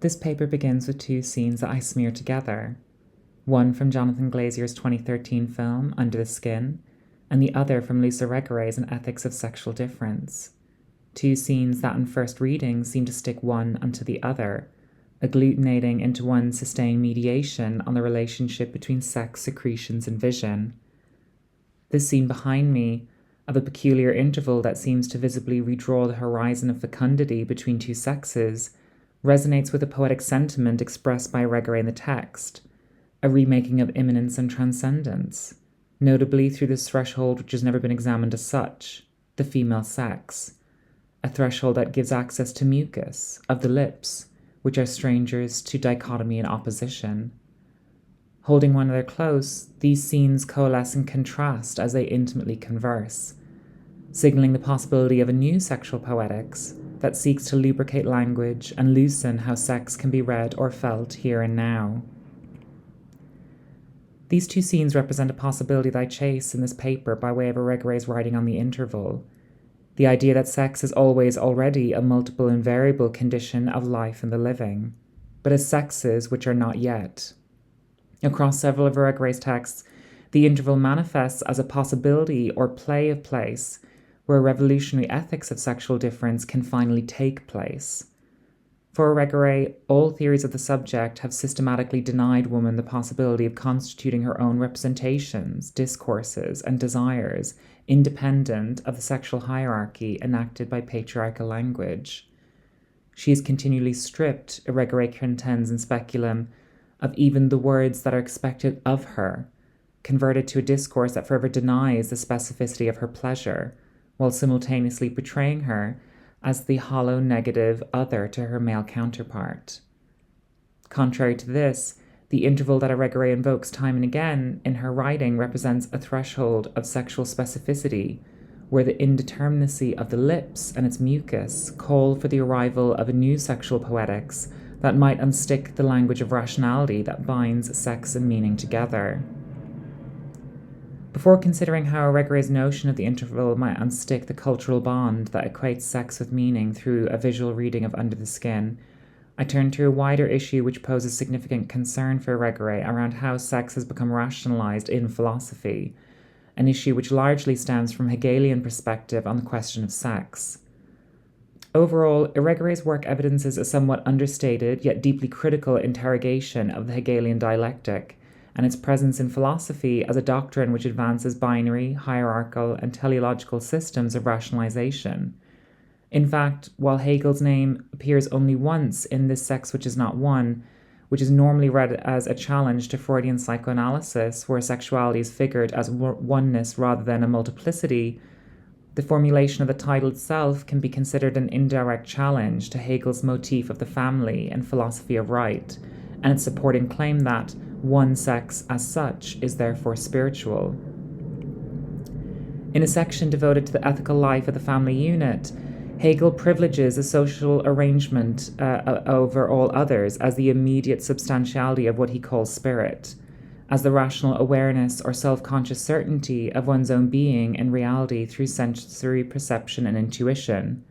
This paper begins with two scenes that I smear together, one from Jonathan Glazier's 2013 film, Under the Skin, and the other from Luce Irigaray An Ethics of Sexual Difference. Two scenes that on first reading seem to stick one onto the other, agglutinating into one sustained mediation on the relationship between sex, secretions, and vision. This scene behind me, of a peculiar interval that seems to visibly redraw the horizon of fecundity between two sexes, resonates with a poetic sentiment expressed by Irigaray in the text, a remaking of immanence and transcendence, notably through this threshold which has never been examined as such, the female sex, a threshold that gives access to mucus, of the lips, which are strangers to dichotomy and opposition. Holding one another close, these scenes coalesce and contrast as they intimately converse, signaling the possibility of a new sexual poetics that seeks to lubricate language and loosen how sex can be read or felt here and now. These two scenes represent a possibility that I chase in this paper by way of Irigaray's writing on the interval, the idea that sex is always already a multiple and variable condition of life and the living, but as sexes which are not yet. Across several of Irigaray's texts, the interval manifests as a possibility or play of place where a revolutionary ethics of sexual difference can finally take place. For Irigaray, all theories of the subject have systematically denied woman the possibility of constituting her own representations, discourses, and desires independent of the sexual hierarchy enacted by patriarchal language. She is continually stripped, Irigaray contends in Speculum, of even the words that are expected of her, converted to a discourse that forever denies the specificity of her pleasure, while simultaneously portraying her as the hollow negative other to her male counterpart. Contrary to this, the interval that Irigaray invokes time and again in her writing represents a threshold of sexual specificity, where the indeterminacy of the lips and its mucus call for the arrival of a new sexual poetics that might unstick the language of rationality that binds sex and meaning together. Before considering how Irigaray's notion of the interval might unstick the cultural bond that equates sex with meaning through a visual reading of Under the Skin, I turn to a wider issue which poses significant concern for Irigaray around how sex has become rationalized in philosophy, an issue which largely stems from Hegelian perspective on the question of sex. Overall, Irigaray's work evidences a somewhat understated yet deeply critical interrogation of the Hegelian dialectic and its presence in philosophy as a doctrine which advances binary, hierarchical, and teleological systems of rationalization. In fact, while Hegel's name appears only once in This Sex Which Is Not One, which is normally read as a challenge to Freudian psychoanalysis, where sexuality is figured as oneness rather than a multiplicity, the formulation of the title itself can be considered an indirect challenge to Hegel's motif of the family and philosophy of right, and its supporting claim that one sex as such is therefore spiritual. In a section devoted to the ethical life of the family unit, Hegel privileges a social arrangement over all others as the immediate substantiality of what he calls spirit, as the rational awareness or self-conscious certainty of one's own being and reality through sensory perception and intuition.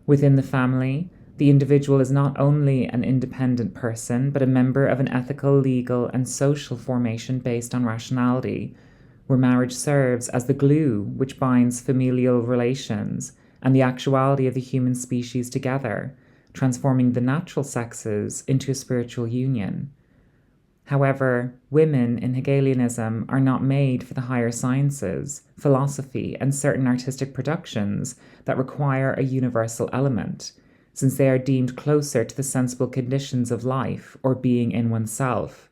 Within the family, the individual is not only an independent person, but a member of an ethical, legal, and social formation based on rationality, where marriage serves as the glue which binds familial relations and the actuality of the human species together, transforming the natural sexes into a spiritual union. However, women in Hegelianism are not made for the higher sciences, philosophy, and certain artistic productions that require a universal element, since they are deemed closer to the sensible conditions of life or being in oneself,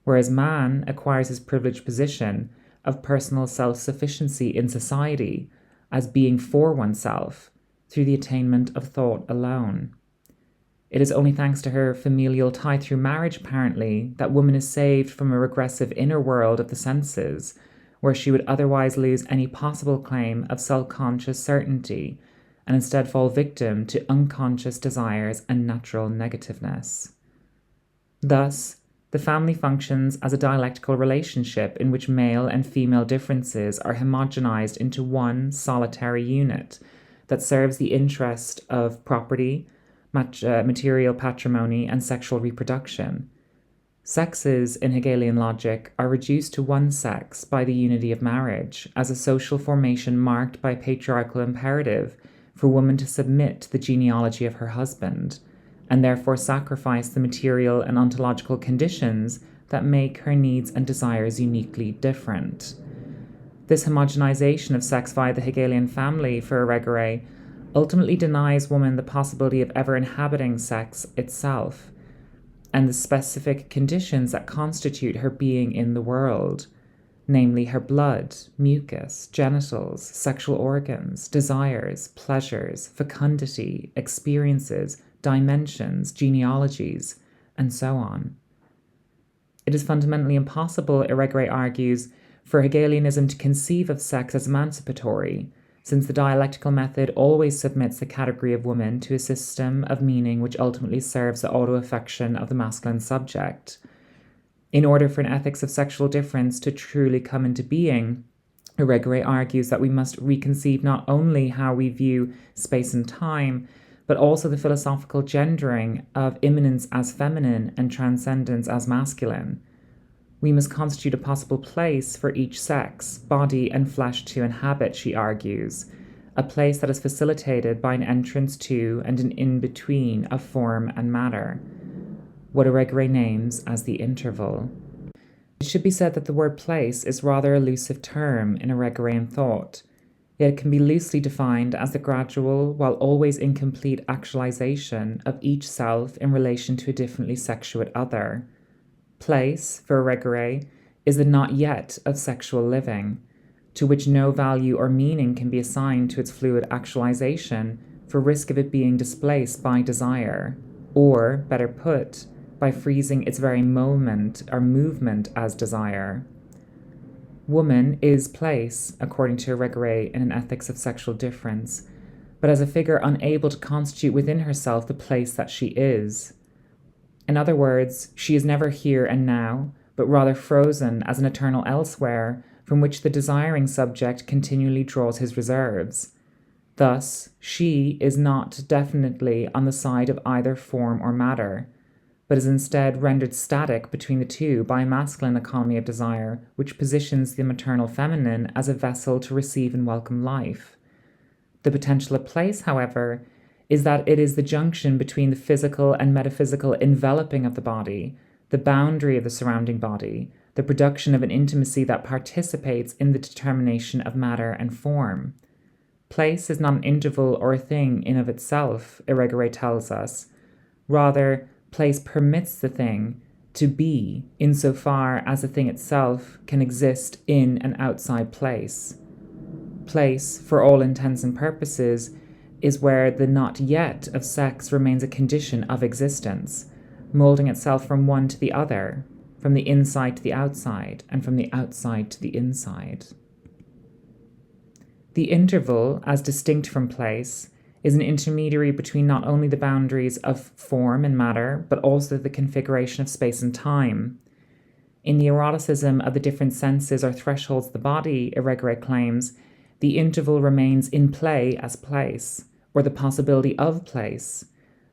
whereas man acquires his privileged position of personal self-sufficiency in society as being for oneself through the attainment of thought alone. It is only thanks to her familial tie through marriage, apparently, that woman is saved from a regressive inner world of the senses, where she would otherwise lose any possible claim of self-conscious certainty and instead fall victim to unconscious desires and natural negativeness. Thus, the family functions as a dialectical relationship in which male and female differences are homogenized into one solitary unit that serves the interest of property, material patrimony, and sexual reproduction. Sexes, in Hegelian logic, are reduced to one sex by the unity of marriage, as a social formation marked by a patriarchal imperative for woman to submit to the genealogy of her husband, and therefore sacrifice the material and ontological conditions that make her needs and desires uniquely different. This homogenization of sex via the Hegelian family for Irigaray ultimately denies woman the possibility of ever inhabiting sex itself, and the specific conditions that constitute her being in the world, namely her blood, mucus, genitals, sexual organs, desires, pleasures, fecundity, experiences, dimensions, genealogies, and so on. It is fundamentally impossible, Irigaray argues, for Hegelianism to conceive of sex as emancipatory, since the dialectical method always submits the category of woman to a system of meaning which ultimately serves the auto-affection of the masculine subject. In order for an ethics of sexual difference to truly come into being, Irigaray argues that we must reconceive not only how we view space and time, but also the philosophical gendering of immanence as feminine and transcendence as masculine. We must constitute a possible place for each sex, body, and flesh to inhabit, she argues, a place that is facilitated by an entrance to and an in-between of form and matter, what Irigaray names as the interval. It should be said that the word place is rather a elusive term in Irigarayan thought, yet it can be loosely defined as the gradual, while always incomplete actualization of each self in relation to a differently sexuate other. Place, for Irigaray, is the not yet of sexual living, to which no value or meaning can be assigned to its fluid actualization for risk of it being displaced by desire, or, better put, by freezing its very moment or movement as desire. Woman is place, according to Irigaray in an ethics of sexual difference, but as a figure unable to constitute within herself the place that she is. In other words, she is never here and now, but rather frozen as an eternal elsewhere from which the desiring subject continually draws his reserves. Thus, she is not definitely on the side of either form or matter, but is instead rendered static between the two by a masculine economy of desire, which positions the maternal feminine as a vessel to receive and welcome life. The potential of place, however, is that it is the junction between the physical and metaphysical enveloping of the body, the boundary of the surrounding body, the production of an intimacy that participates in the determination of matter and form. Place is not an interval or a thing in of itself, Irigaray tells us. Rather, place permits the thing to be insofar as the thing itself can exist in an outside place. Place, for all intents and purposes, is where the not yet of sex remains a condition of existence, molding itself from one to the other, from the inside to the outside, and from the outside to the inside. The interval, as distinct from place, is an intermediary between not only the boundaries of form and matter, but also the configuration of space and time. In the eroticism of the different senses or thresholds of the body, Irigaray claims, the interval remains in play as place, or the possibility of place,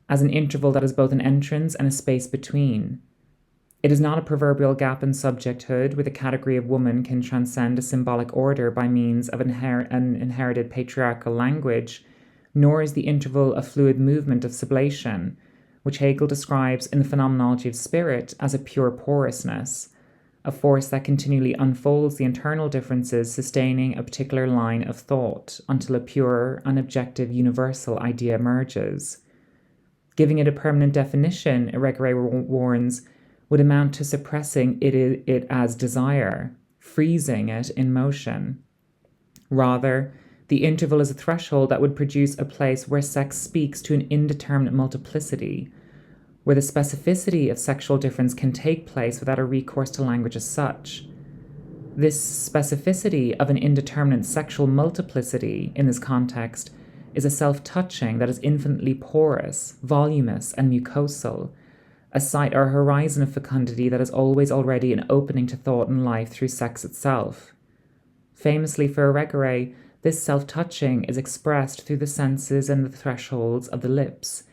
as an interval that is both an entrance and a space between. It is not a proverbial gap in subjecthood where the category of woman can transcend a symbolic order by means of an inherited patriarchal language, nor is the interval a fluid movement of sublation, which Hegel describes in the phenomenology of spirit as a pure porousness, a force that continually unfolds the internal differences sustaining a particular line of thought until a pure, unobjective, universal idea emerges. Giving it a permanent definition, Irigaray warns, would amount to suppressing it as desire, freezing it in motion. Rather, the interval is a threshold that would produce a place where sex speaks to an indeterminate multiplicity, where the specificity of sexual difference can take place without a recourse to language as such. This specificity of an indeterminate sexual multiplicity in this context is a self-touching that is infinitely porous, voluminous, and mucosal, a site or horizon of fecundity that is always already an opening to thought and life through sex itself. Famously for Irigaray, this self-touching is expressed through the senses and the thresholds of the lips,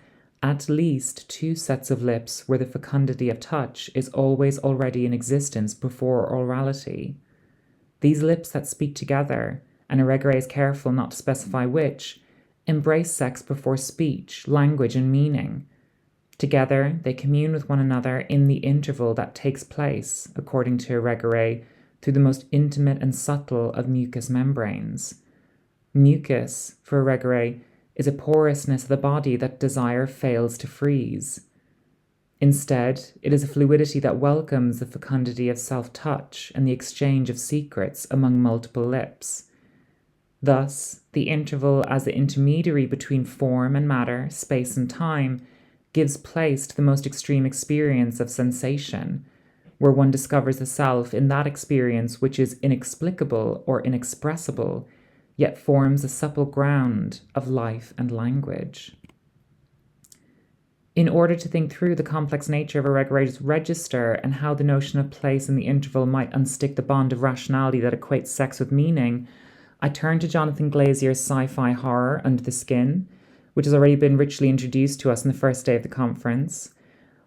at least two sets of lips where the fecundity of touch is always already in existence before orality. These lips that speak together, and Eregere is careful not to specify which, embrace sex before speech, language, and meaning. Together, they commune with one another in the interval that takes place, according to Eregere, through the most intimate and subtle of mucous membranes. Mucus, for Eregere, is a porousness of the body that desire fails to freeze. Instead, it is a fluidity that welcomes the fecundity of self-touch and the exchange of secrets among multiple lips. Thus, the interval as the intermediary between form and matter, space and time, gives place to the most extreme experience of sensation, where one discovers the self in that experience which is inexplicable or inexpressible, yet forms a supple ground of life and language. In order to think through the complex nature of Eregere's register and how the notion of place in the interval might unstick the bond of rationality that equates sex with meaning, I turn to Jonathan Glazier's sci-fi horror Under the Skin, which has already been richly introduced to us in the first day of the conference.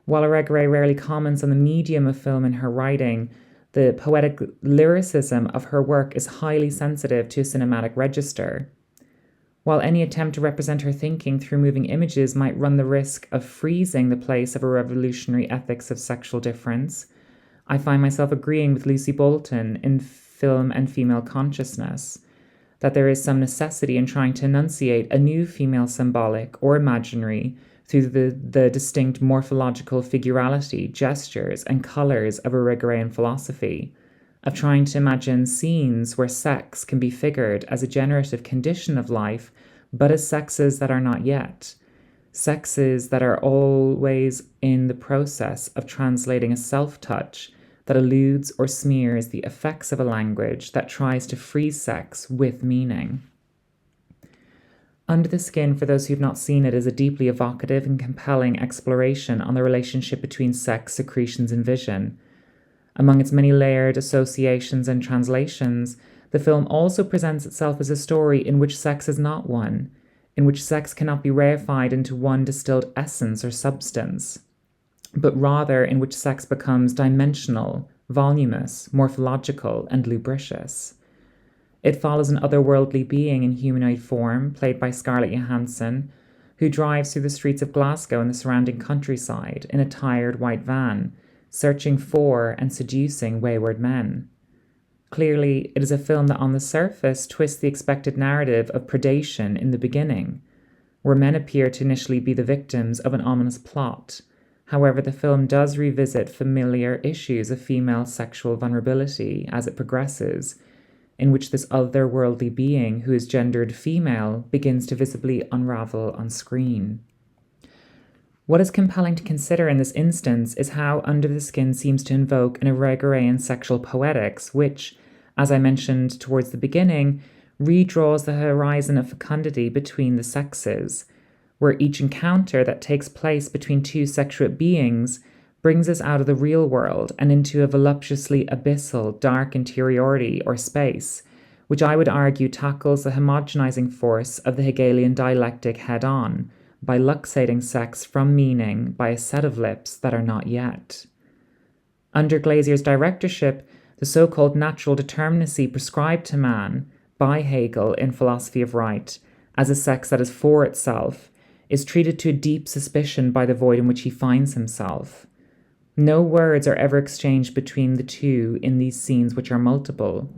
While Eregere rarely comments on the medium of film in her writing, the poetic lyricism of her work is highly sensitive to a cinematic register. While any attempt to represent her thinking through moving images might run the risk of freezing the place of a revolutionary ethics of sexual difference, I find myself agreeing with Lucy Bolton in Film and Female Consciousness, that there is some necessity in trying to enunciate a new female symbolic or imaginary through the distinct morphological figurality, gestures, and colors of Eregerean philosophy, of trying to imagine scenes where sex can be figured as a generative condition of life, but as sexes that are not yet, sexes that are always in the process of translating a self-touch that eludes or smears the effects of a language that tries to freeze sex with meaning. Under the Skin, for those who've not seen it, is a deeply evocative and compelling exploration on the relationship between sex, secretions, and vision. Among its many layered associations and translations, the film also presents itself as a story in which sex is not one, in which sex cannot be reified into one distilled essence or substance, but rather in which sex becomes dimensional, voluminous, morphological, and lubricious. It follows an otherworldly being in humanoid form, played by Scarlett Johansson, who drives through the streets of Glasgow and the surrounding countryside in a tired white van, searching for and seducing wayward men. Clearly, it is a film that on the surface twists the expected narrative of predation in the beginning, where men appear to initially be the victims of an ominous plot. However, the film does revisit familiar issues of female sexual vulnerability as it progresses, in which this otherworldly being who is gendered female begins to visibly unravel on screen. What is compelling to consider in this instance is how Under the Skin seems to invoke an Eregerean sexual poetics, which, as I mentioned towards the beginning, redraws the horizon of fecundity between the sexes, where each encounter that takes place between two sexuate beings brings us out of the real world and into a voluptuously abyssal, dark interiority or space, which I would argue tackles the homogenizing force of the Hegelian dialectic head-on, by luxating sex from meaning by a set of lips that are not yet. Under Glazier's directorship, the so-called natural determinacy prescribed to man by Hegel in Philosophy of Right as a sex that is for itself is treated to a deep suspicion by the void in which he finds himself. No words are ever exchanged between the two in these scenes which are multiple.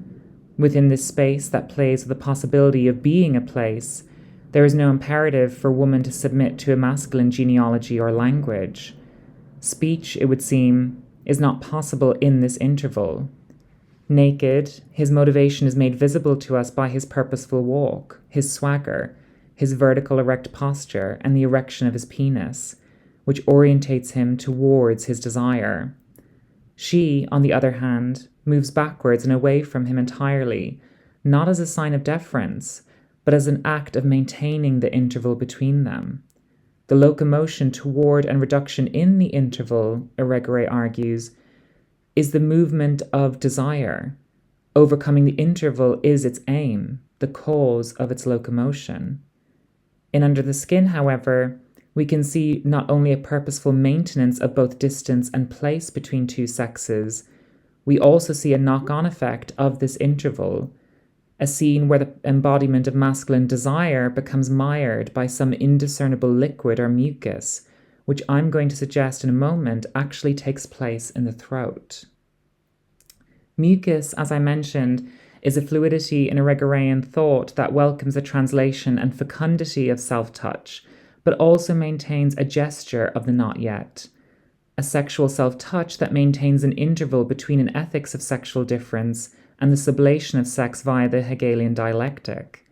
Within this space that plays with the possibility of being a place, there is no imperative for woman to submit to a masculine genealogy or language. Speech, it would seem, is not possible in this interval. Naked, his motivation is made visible to us by his purposeful walk, his swagger, his vertical erect posture, and the erection of his penis, which orientates him towards his desire. She, on the other hand, moves backwards and away from him entirely, not as a sign of deference, but as an act of maintaining the interval between them. The locomotion toward and reduction in the interval, Eregere argues, is the movement of desire. Overcoming the interval is its aim, the cause of its locomotion. In Under the Skin, however, we can see not only a purposeful maintenance of both distance and place between two sexes, we also see a knock-on effect of this interval, a scene where the embodiment of masculine desire becomes mired by some indiscernible liquid or mucus, which I'm going to suggest in a moment actually takes place in the throat. Mucus, as I mentioned, is a fluidity in Epicurean thought that welcomes the translation and fecundity of self-touch, but also maintains a gesture of the not yet, a sexual self-touch that maintains an interval between an ethics of sexual difference and the sublation of sex via the Hegelian dialectic.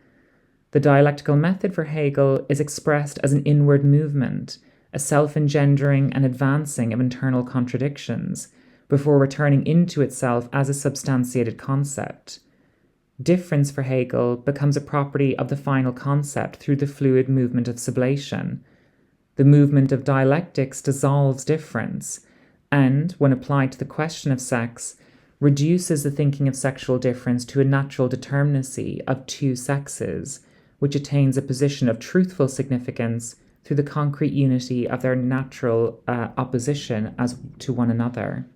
The dialectical method for Hegel is expressed as an inward movement, a self-engendering and advancing of internal contradictions, before returning into itself as a substantiated concept. Difference for Hegel becomes a property of the final concept through the fluid movement of sublation. The movement of dialectics dissolves difference, and, when applied to the question of sex, reduces the thinking of sexual difference to a natural determinacy of two sexes, which attains a position of truthful significance through the concrete unity of their natural opposition as to one another.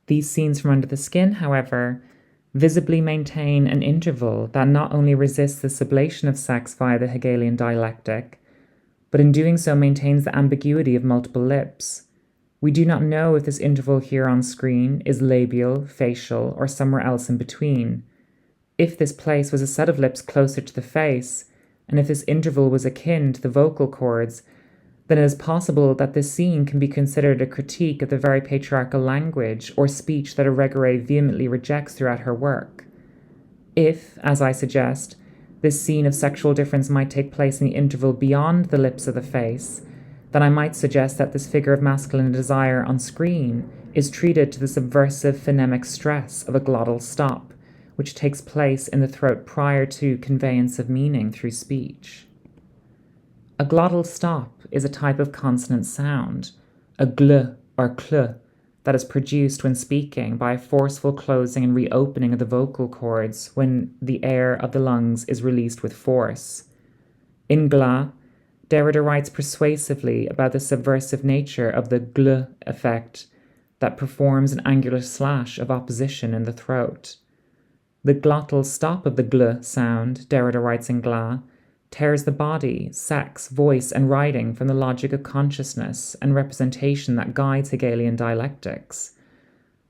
These scenes from under the skin, however, visibly maintain an interval that not only resists the sublation of sex via the Hegelian dialectic, but in doing so maintains the ambiguity of multiple lips. We do not know if this interval here on screen is labial, facial, or somewhere else in between. If this place was a set of lips closer to the face, and if this interval was akin to the vocal cords, then it is possible that this scene can be considered a critique of the very patriarchal language or speech that Epicurean vehemently rejects throughout her work. If, as I suggest, this scene of sexual difference might take place in the interval beyond the lips of the face, then I might suggest that this figure of masculine desire on screen is treated to the subversive phonemic stress of a glottal stop, which takes place in the throat prior to conveyance of meaning through speech. A glottal stop is a type of consonant sound, a gl or cl, that is produced when speaking by a forceful closing and reopening of the vocal cords when the air of the lungs is released with force. In Glas, Derrida writes persuasively about the subversive nature of the gl effect that performs an angular slash of opposition in the throat. The glottal stop of the gl sound, Derrida writes in Glas, tears the body, sex, voice, and writing from the logic of consciousness and representation that guides Hegelian dialectics.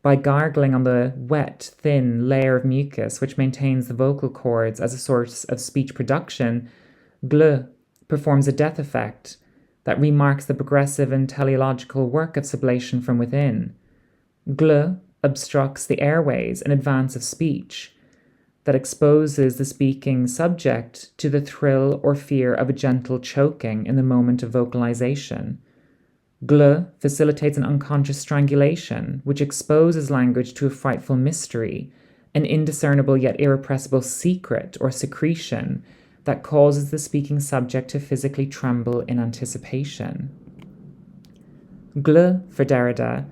By gargling on the wet, thin layer of mucus which maintains the vocal cords as a source of speech production, gl performs a death effect that remarks the progressive and teleological work of sublation from within. Gl obstructs the airways in advance of speech, that exposes the speaking subject to the thrill or fear of a gentle choking in the moment of vocalization. Gl facilitates an unconscious strangulation, which exposes language to a frightful mystery, an indiscernible yet irrepressible secret or secretion that causes the speaking subject to physically tremble in anticipation. Gl, for Derrida,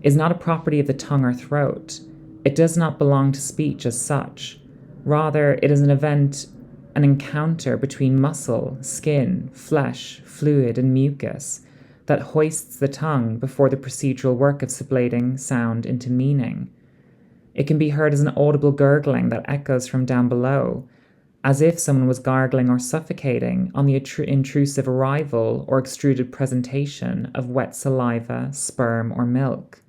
is not a property of the tongue or throat. It does not belong to speech as such. Rather, it is an event, an encounter between muscle, skin, flesh, fluid, and mucus that hoists the tongue before the procedural work of sublating sound into meaning. It can be heard as an audible gurgling that echoes from down below, as if someone was gargling or suffocating on the intrusive arrival or extruded presentation of wet saliva, sperm, or milk.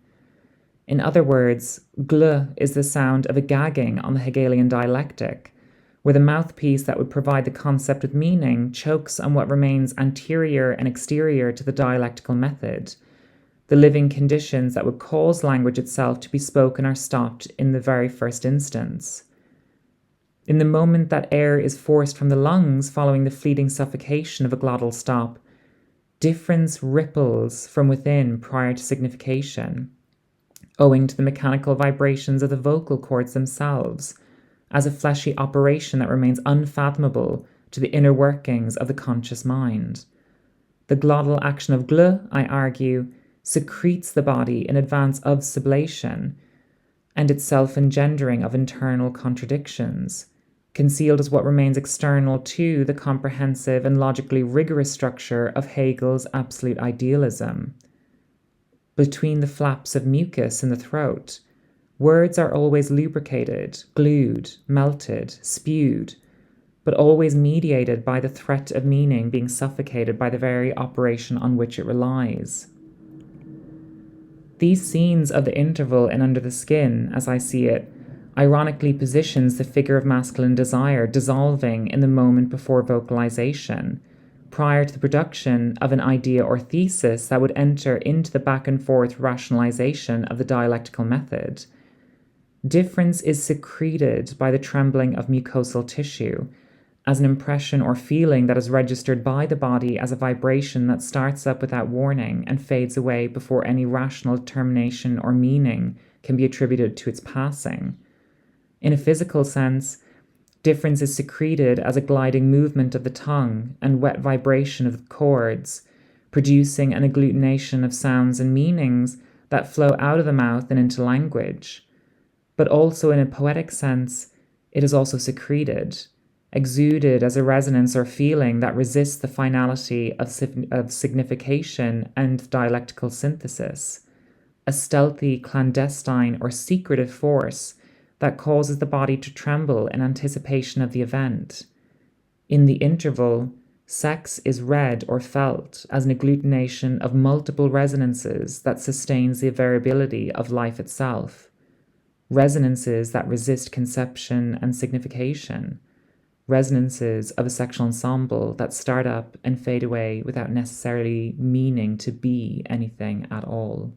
In other words, gl is the sound of a gagging on the Hegelian dialectic, where the mouthpiece that would provide the concept with meaning chokes on what remains anterior and exterior to the dialectical method. The living conditions that would cause language itself to be spoken are stopped in the very first instance. In the moment that air is forced from the lungs following the fleeting suffocation of a glottal stop, difference ripples from within prior to signification, owing to the mechanical vibrations of the vocal cords themselves, as a fleshy operation that remains unfathomable to the inner workings of the conscious mind. The glottal action of gl, I argue, secretes the body in advance of sublation and its self-engendering of internal contradictions, concealed as what remains external to the comprehensive and logically rigorous structure of Hegel's absolute idealism. Between the flaps of mucus in the throat, words are always lubricated, glued, melted, spewed, but always mediated by the threat of meaning being suffocated by the very operation on which it relies. These scenes of the interval in Under the Skin, as I see it, ironically positions the figure of masculine desire dissolving in the moment before vocalization, prior to the production of an idea or thesis that would enter into the back and forth rationalization of the dialectical method. Difference is secreted by the trembling of mucosal tissue, as an impression or feeling that is registered by the body as a vibration that starts up without warning and fades away before any rational determination or meaning can be attributed to its passing. In a physical sense, difference is secreted as a gliding movement of the tongue and wet vibration of the chords, producing an agglutination of sounds and meanings that flow out of the mouth and into language. But also in a poetic sense, it is also secreted, exuded as a resonance or feeling that resists the finality of signification and dialectical synthesis, a stealthy, clandestine, or secretive force that causes the body to tremble in anticipation of the event. In the interval, sex is read or felt as an agglutination of multiple resonances that sustains the variability of life itself, resonances that resist conception and signification, resonances of a sexual ensemble that start up and fade away without necessarily meaning to be anything at all.